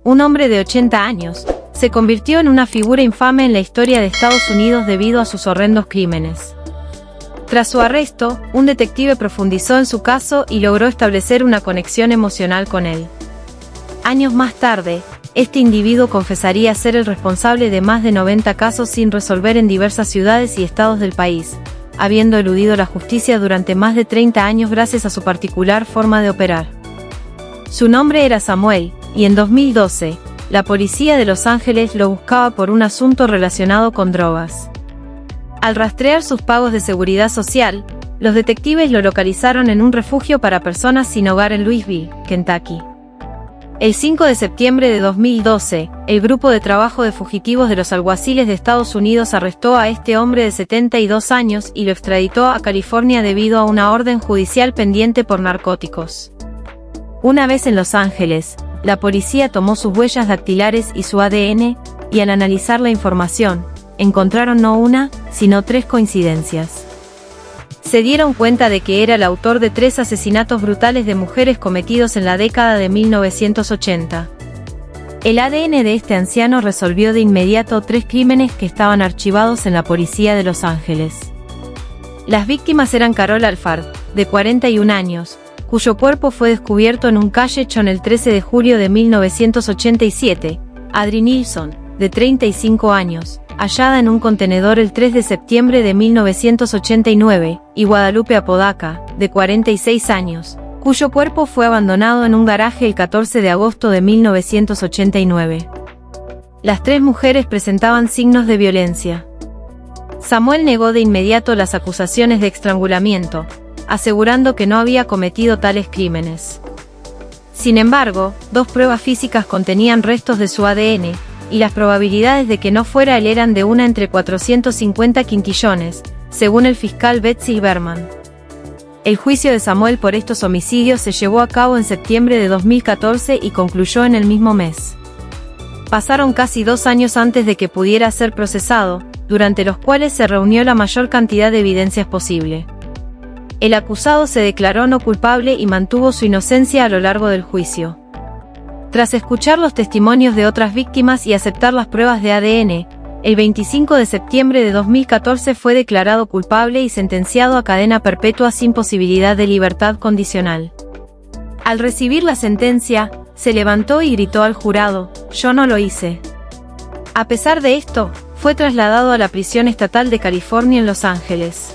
un hombre de 80 años, se convirtió en una figura infame en la historia de Estados Unidos debido a sus horrendos crímenes. Tras su arresto, un detective profundizó en su caso y logró establecer una conexión emocional con él. Años más tarde, este individuo confesaría ser el responsable de más de 90 casos sin resolver en diversas ciudades y estados del país, habiendo eludido la justicia durante más de 30 años gracias a su particular forma de operar. Su nombre era Samuel, y en 2012, la policía de Los Ángeles lo buscaba por un asunto relacionado con drogas. Al rastrear sus pagos de seguridad social, los detectives lo localizaron en un refugio para personas sin hogar en Louisville, Kentucky. El 5 de septiembre de 2012, el grupo de trabajo de fugitivos de los alguaciles de Estados Unidos arrestó a este hombre de 72 años y lo extraditó a California debido a una orden judicial pendiente por narcóticos. Una vez en Los Ángeles, la policía tomó sus huellas dactilares y su ADN, y al analizar la información, encontraron no una, sino 3 coincidencias. Se dieron cuenta de que era el autor de 3 asesinatos brutales de mujeres cometidos en la década de 1980. El ADN de este anciano resolvió de inmediato 3 crímenes que estaban archivados en la policía de Los Ángeles. Las víctimas eran Carol Alford, de 41 años, cuyo cuerpo fue descubierto en un callejón el 13 de julio de 1987, Adri Nilsson, de 35 años, hallada en un contenedor el 3 de septiembre de 1989, y Guadalupe Apodaca, de 46 años, cuyo cuerpo fue abandonado en un garaje el 14 de agosto de 1989. Las 3 mujeres presentaban signos de violencia. Samuel negó de inmediato las acusaciones de estrangulamiento, asegurando que no había cometido tales crímenes. Sin embargo, 2 pruebas físicas contenían restos de su ADN, y las probabilidades de que no fuera él eran de 1 entre 450 quintillones, según el fiscal Betsy Berman. El juicio de Samuel por estos homicidios se llevó a cabo en septiembre de 2014 y concluyó en el mismo mes. Pasaron casi 2 años antes de que pudiera ser procesado, durante los cuales se reunió la mayor cantidad de evidencias posible. El acusado se declaró no culpable y mantuvo su inocencia a lo largo del juicio. Tras escuchar los testimonios de otras víctimas y aceptar las pruebas de ADN, el 25 de septiembre de 2014 fue declarado culpable y sentenciado a cadena perpetua sin posibilidad de libertad condicional. Al recibir la sentencia, se levantó y gritó al jurado: "Yo no lo hice". A pesar de esto, fue trasladado a la prisión estatal de California en Los Ángeles.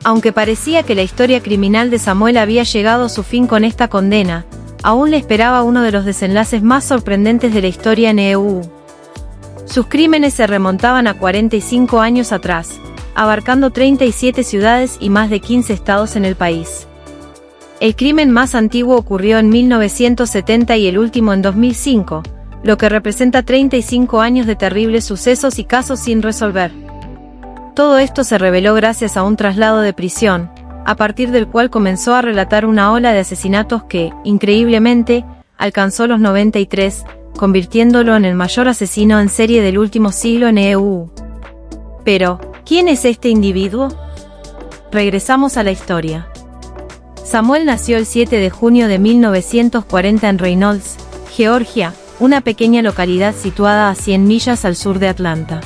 Aunque parecía que la historia criminal de Samuel había llegado a su fin con esta condena, aún le esperaba uno de los desenlaces más sorprendentes de la historia en EU. Sus crímenes se remontaban a 45 años atrás, abarcando 37 ciudades y más de 15 estados en el país. El crimen más antiguo ocurrió en 1970 y el último en 2005, lo que representa 35 años de terribles sucesos y casos sin resolver. Todo esto se reveló gracias a un traslado de prisión, a partir del cual comenzó a relatar una ola de asesinatos que, increíblemente, alcanzó los 93, convirtiéndolo en el mayor asesino en serie del último siglo en EU. Pero, ¿quién es este individuo? Regresamos a la historia. Samuel nació el 7 de junio de 1940 en Reynolds, Georgia, una pequeña localidad situada a 100 millas al sur de Atlanta.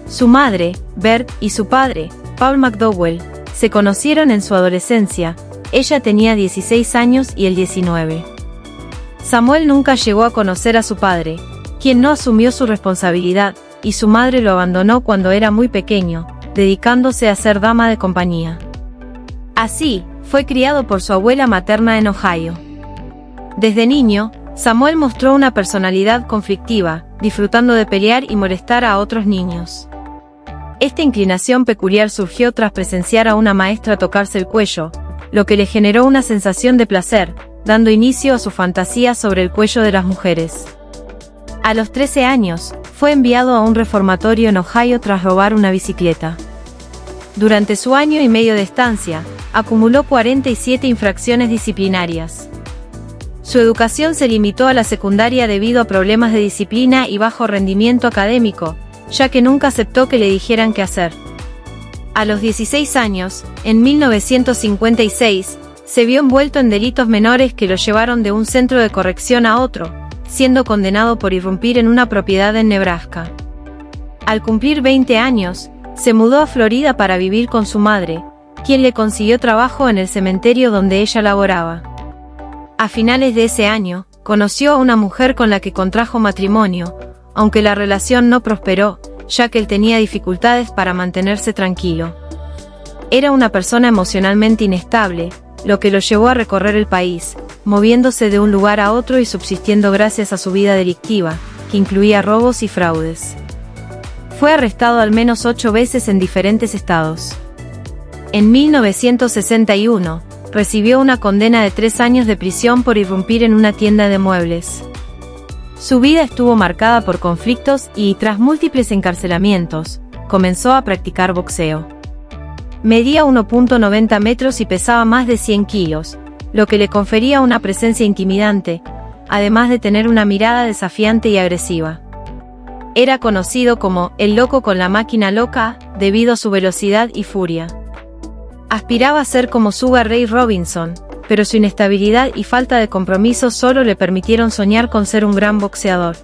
Su madre, Bert, y su padre, Paul McDowell, se conocieron en su adolescencia. Ella tenía 16 años y él 19. Samuel nunca llegó a conocer a su padre, quien no asumió su responsabilidad, y su madre lo abandonó cuando era muy pequeño, dedicándose a ser dama de compañía. Así, fue criado por su abuela materna en Ohio. Desde niño, Samuel mostró una personalidad conflictiva, disfrutando de pelear y molestar a otros niños. Esta inclinación peculiar surgió tras presenciar a una maestra tocarse el cuello, lo que le generó una sensación de placer, dando inicio a su fantasía sobre el cuello de las mujeres. A los 13 años, fue enviado a un reformatorio en Ohio tras robar una bicicleta. Durante su año y medio de estancia, acumuló 47 infracciones disciplinarias. Su educación se limitó a la secundaria debido a problemas de disciplina y bajo rendimiento académico, ya que nunca aceptó que le dijeran qué hacer. A los 16 años, en 1956, se vio envuelto en delitos menores que lo llevaron de un centro de corrección a otro, siendo condenado por irrumpir en una propiedad en Nebraska. Al cumplir 20 años, se mudó a Florida para vivir con su madre, quien le consiguió trabajo en el cementerio donde ella laboraba. A finales de ese año, conoció a una mujer con la que contrajo matrimonio, aunque la relación no prosperó, ya que él tenía dificultades para mantenerse tranquilo. Era una persona emocionalmente inestable, lo que lo llevó a recorrer el país, moviéndose de un lugar a otro y subsistiendo gracias a su vida delictiva, que incluía robos y fraudes. Fue arrestado al menos 8 veces en diferentes estados. En 1961, recibió una condena de 3 años de prisión por irrumpir en una tienda de muebles. Su vida estuvo marcada por conflictos y, tras múltiples encarcelamientos, comenzó a practicar boxeo. Medía 1.90 metros y pesaba más de 100 kilos, lo que le confería una presencia intimidante, además de tener una mirada desafiante y agresiva. Era conocido como "el loco con la máquina loca", debido a su velocidad y furia. Aspiraba a ser como Sugar Ray Robinson, pero su inestabilidad y falta de compromiso solo le permitieron soñar con ser un gran boxeador.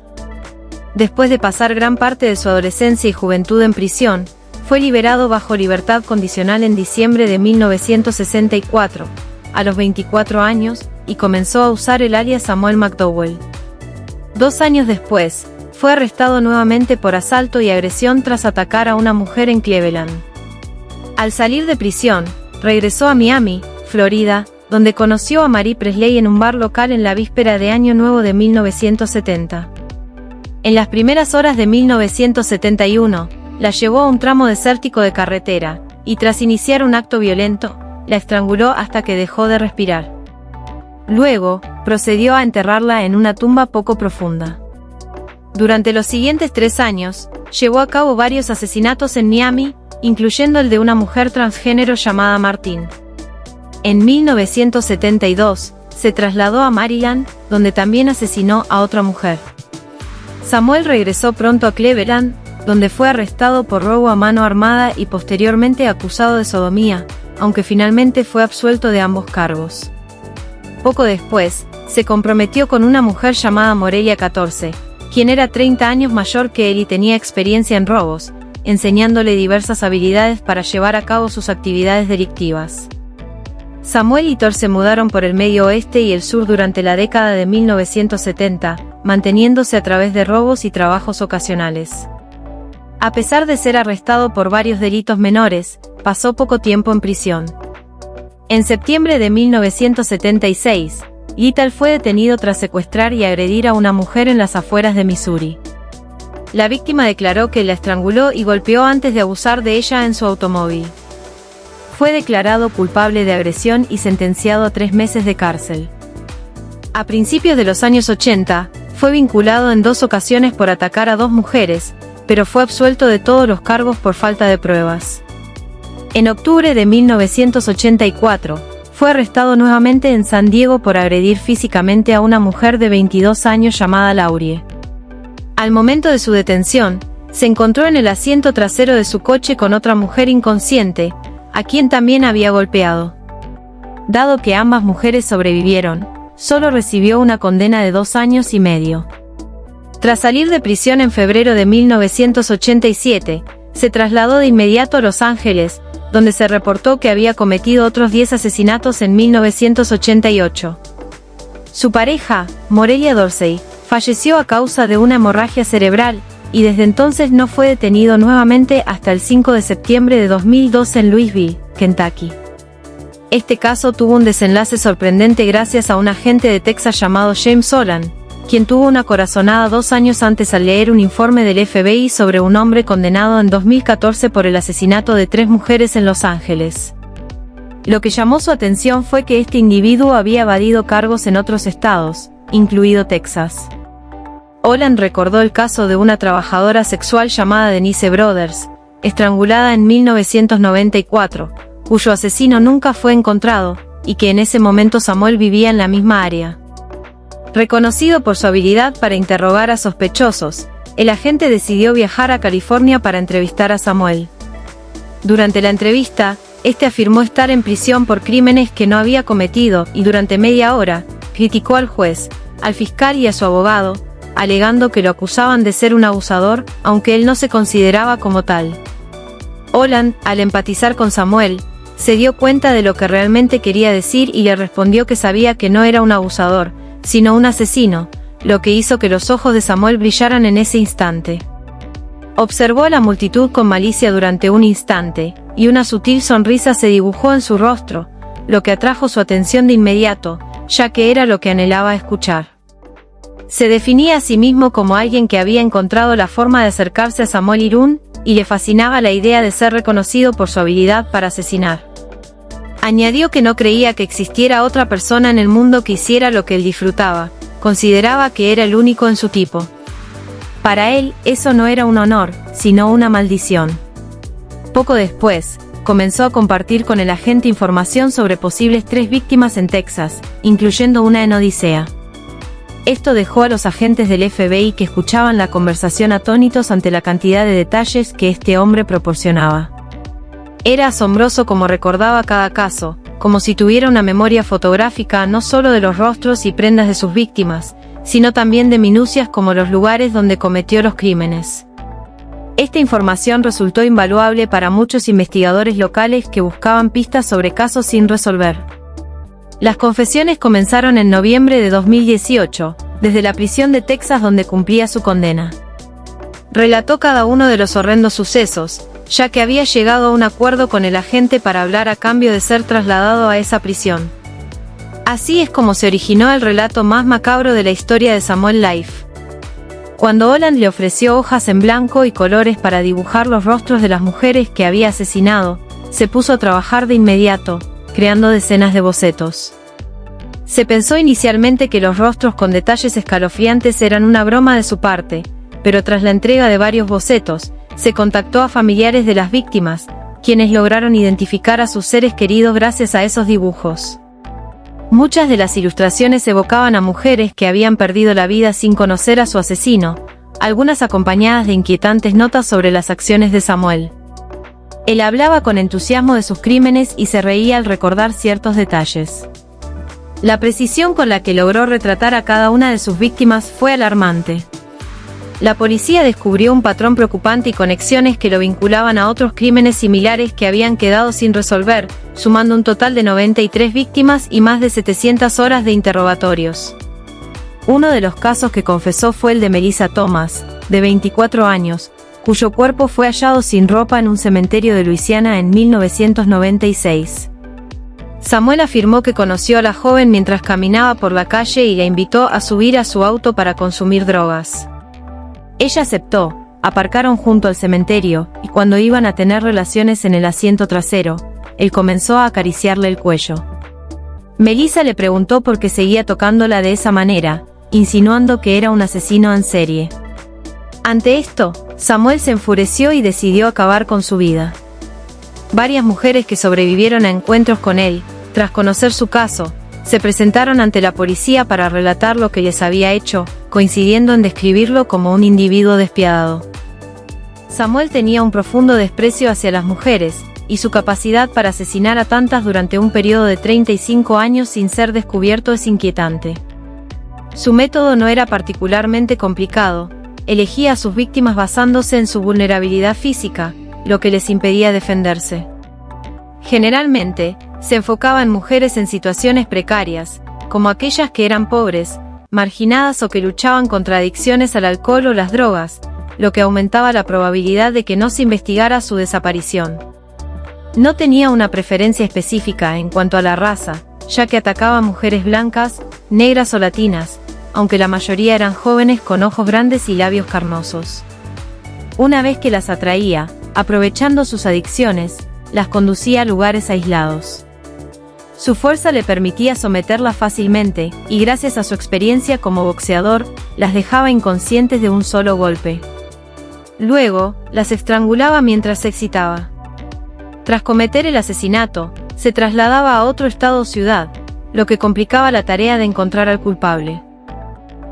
Después de pasar gran parte de su adolescencia y juventud en prisión, fue liberado bajo libertad condicional en diciembre de 1964, a los 24 años, y comenzó a usar el alias Samuel McDowell. 2 años después, fue arrestado nuevamente por asalto y agresión tras atacar a una mujer en Cleveland. Al salir de prisión, regresó a Miami, Florida, donde conoció a Marie Presley en un bar local en la víspera de Año Nuevo de 1970. En las primeras horas de 1971, la llevó a un tramo desértico de carretera, y tras iniciar un acto violento, la estranguló hasta que dejó de respirar. Luego, procedió a enterrarla en una tumba poco profunda. Durante los siguientes 3 años, llevó a cabo varios asesinatos en Miami, incluyendo el de una mujer transgénero llamada Martine. En 1972, se trasladó a Maryland, donde también asesinó a otra mujer. Samuel regresó pronto a Cleveland, donde fue arrestado por robo a mano armada y posteriormente acusado de sodomía, aunque finalmente fue absuelto de ambos cargos. Poco después, se comprometió con una mujer llamada Morelia 14, quien era 30 años mayor que él y tenía experiencia en robos, enseñándole diversas habilidades para llevar a cabo sus actividades delictivas. Samuel y Thor se mudaron por el Medio Oeste y el Sur durante la década de 1970, manteniéndose a través de robos y trabajos ocasionales. A pesar de ser arrestado por varios delitos menores, pasó poco tiempo en prisión. En septiembre de 1976, Little fue detenido tras secuestrar y agredir a una mujer en las afueras de Missouri. La víctima declaró que la estranguló y golpeó antes de abusar de ella en su automóvil. Fue declarado culpable de agresión y sentenciado a 3 meses de cárcel. A principios de los años 80, fue vinculado en 2 ocasiones por atacar a 2 mujeres, pero fue absuelto de todos los cargos por falta de pruebas. En octubre de 1984, fue arrestado nuevamente en San Diego por agredir físicamente a una mujer de 22 años llamada Laurie. Al momento de su detención, se encontró en el asiento trasero de su coche con otra mujer inconsciente, a quien también había golpeado. Dado que ambas mujeres sobrevivieron, solo recibió una condena de 2 años y medio. Tras salir de prisión en febrero de 1987, se trasladó de inmediato a Los Ángeles, donde se reportó que había cometido otros 10 asesinatos en 1988. Su pareja, Morelia Dorsey, falleció a causa de una hemorragia cerebral, y desde entonces no fue detenido nuevamente hasta el 5 de septiembre de 2002 en Louisville, Kentucky. Este caso tuvo un desenlace sorprendente gracias a un agente de Texas llamado James Olan, quien tuvo una corazonada 2 años antes al leer un informe del FBI sobre un hombre condenado en 2014 por el asesinato de 3 mujeres en Los Ángeles. Lo que llamó su atención fue que este individuo había evadido cargos en otros estados, incluido Texas. Olan recordó el caso de una trabajadora sexual llamada Denise Brothers, estrangulada en 1994, cuyo asesino nunca fue encontrado, y que en ese momento Samuel vivía en la misma área. Reconocido por su habilidad para interrogar a sospechosos, el agente decidió viajar a California para entrevistar a Samuel. Durante la entrevista, este afirmó estar en prisión por crímenes que no había cometido y durante media hora, criticó al juez, al fiscal y a su abogado, alegando que lo acusaban de ser un abusador, aunque él no se consideraba como tal. Holland, al empatizar con Samuel, se dio cuenta de lo que realmente quería decir y le respondió que sabía que no era un abusador, sino un asesino, lo que hizo que los ojos de Samuel brillaran en ese instante. Observó a la multitud con malicia durante un instante, y una sutil sonrisa se dibujó en su rostro, lo que atrajo su atención de inmediato, ya que era lo que anhelaba escuchar. Se definía a sí mismo como alguien que había encontrado la forma de acercarse a Samuel Irún, y le fascinaba la idea de ser reconocido por su habilidad para asesinar. Añadió que no creía que existiera otra persona en el mundo que hiciera lo que él disfrutaba, consideraba que era el único en su tipo. Para él, eso no era un honor, sino una maldición. Poco después, comenzó a compartir con el agente información sobre posibles 3 víctimas en Texas, incluyendo una en Odisea. Esto dejó a los agentes del FBI que escuchaban la conversación atónitos ante la cantidad de detalles que este hombre proporcionaba. Era asombroso cómo recordaba cada caso, como si tuviera una memoria fotográfica no solo de los rostros y prendas de sus víctimas, sino también de minucias como los lugares donde cometió los crímenes. Esta información resultó invaluable para muchos investigadores locales que buscaban pistas sobre casos sin resolver. Las confesiones comenzaron en noviembre de 2018, desde la prisión de Texas donde cumplía su condena. Relató cada uno de los horrendos sucesos, ya que había llegado a un acuerdo con el agente para hablar a cambio de ser trasladado a esa prisión. Así es como se originó el relato más macabro de la historia de Samuel Life. Cuando Holland le ofreció hojas en blanco y colores para dibujar los rostros de las mujeres que había asesinado, se puso a trabajar de inmediato, creando decenas de bocetos. Se pensó inicialmente que los rostros con detalles escalofriantes eran una broma de su parte, pero tras la entrega de varios bocetos, se contactó a familiares de las víctimas, quienes lograron identificar a sus seres queridos gracias a esos dibujos. Muchas de las ilustraciones evocaban a mujeres que habían perdido la vida sin conocer a su asesino, algunas acompañadas de inquietantes notas sobre las acciones de Samuel. Él hablaba con entusiasmo de sus crímenes y se reía al recordar ciertos detalles. La precisión con la que logró retratar a cada una de sus víctimas fue alarmante. La policía descubrió un patrón preocupante y conexiones que lo vinculaban a otros crímenes similares que habían quedado sin resolver, sumando un total de 93 víctimas y más de 700 horas de interrogatorios. Uno de los casos que confesó fue el de Melissa Thomas, de 24 años, cuyo cuerpo fue hallado sin ropa en un cementerio de Luisiana en 1996. Samuel afirmó que conoció a la joven mientras caminaba por la calle y la invitó a subir a su auto para consumir drogas. Ella aceptó, aparcaron junto al cementerio, y cuando iban a tener relaciones en el asiento trasero, él comenzó a acariciarle el cuello. Melissa le preguntó por qué seguía tocándola de esa manera, insinuando que era un asesino en serie. Ante esto, Samuel se enfureció y decidió acabar con su vida. Varias mujeres que sobrevivieron a encuentros con él, tras conocer su caso, se presentaron ante la policía para relatar lo que les había hecho, coincidiendo en describirlo como un individuo despiadado. Samuel tenía un profundo desprecio hacia las mujeres, y su capacidad para asesinar a tantas durante un periodo de 35 años sin ser descubierto es inquietante. Su método no era particularmente complicado, elegía a sus víctimas basándose en su vulnerabilidad física, lo que les impedía defenderse. Generalmente, se enfocaba en mujeres en situaciones precarias, como aquellas que eran pobres, marginadas o que luchaban contra adicciones al alcohol o las drogas, lo que aumentaba la probabilidad de que no se investigara su desaparición. No tenía una preferencia específica en cuanto a la raza, ya que atacaba a mujeres blancas, negras o latinas, aunque la mayoría eran jóvenes con ojos grandes y labios carnosos. Una vez que las atraía, aprovechando sus adicciones, las conducía a lugares aislados. Su fuerza le permitía someterlas fácilmente, y gracias a su experiencia como boxeador, las dejaba inconscientes de un solo golpe. Luego, las estrangulaba mientras se excitaba. Tras cometer el asesinato, se trasladaba a otro estado o ciudad, lo que complicaba la tarea de encontrar al culpable.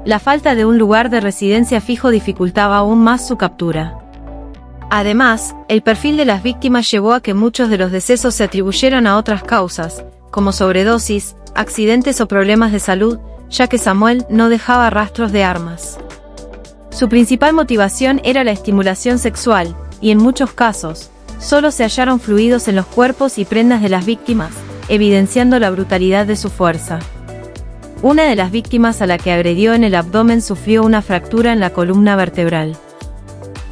La falta de un lugar de residencia fijo dificultaba aún más su captura. Además, el perfil de las víctimas llevó a que muchos de los decesos se atribuyeran a otras causas, como sobredosis, accidentes o problemas de salud, ya que Samuel no dejaba rastros de armas. Su principal motivación era la estimulación sexual, y en muchos casos, solo se hallaron fluidos en los cuerpos y prendas de las víctimas, evidenciando la brutalidad de su fuerza. Una de las víctimas a la que agredió en el abdomen sufrió una fractura en la columna vertebral.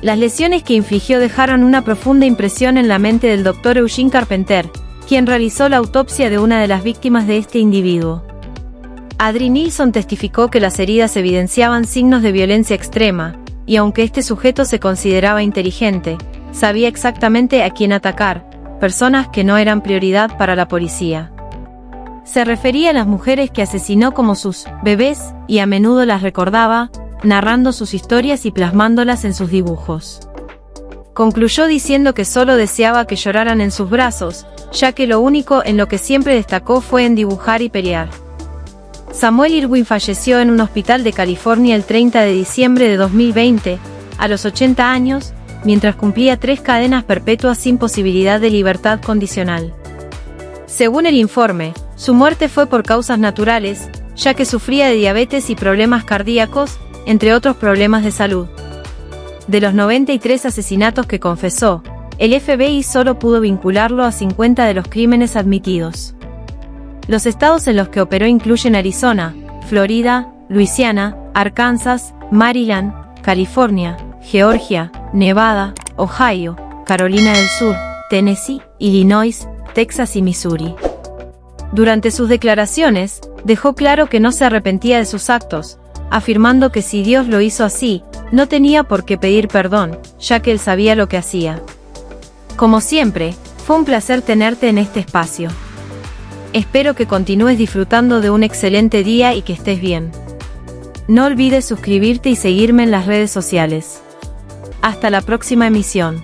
Las lesiones que infligió dejaron una profunda impresión en la mente del Dr. Eugene Carpenter, quien realizó la autopsia de una de las víctimas de este individuo. Adri Nilsson testificó que las heridas evidenciaban signos de violencia extrema, y aunque este sujeto se consideraba inteligente, sabía exactamente a quién atacar, personas que no eran prioridad para la policía. Se refería a las mujeres que asesinó como sus bebés, y a menudo las recordaba, narrando sus historias y plasmándolas en sus dibujos. Concluyó diciendo que solo deseaba que lloraran en sus brazos, ya que lo único en lo que siempre destacó fue en dibujar y pelear. Samuel Irwin falleció en un hospital de California el 30 de diciembre de 2020, a los 80 años, mientras cumplía 3 cadenas perpetuas sin posibilidad de libertad condicional. Según el informe, su muerte fue por causas naturales, ya que sufría de diabetes y problemas cardíacos, entre otros problemas de salud. De los 93 asesinatos que confesó, el FBI solo pudo vincularlo a 50 de los crímenes admitidos. Los estados en los que operó incluyen Arizona, Florida, Luisiana, Arkansas, Maryland, California, Georgia, Nevada, Ohio, Carolina del Sur, Tennessee, Illinois, Texas y Missouri. Durante sus declaraciones, dejó claro que no se arrepentía de sus actos, afirmando que si Dios lo hizo así, no tenía por qué pedir perdón, ya que él sabía lo que hacía. Como siempre, fue un placer tenerte en este espacio. Espero que continúes disfrutando de un excelente día y que estés bien. No olvides suscribirte y seguirme en las redes sociales. Hasta la próxima emisión.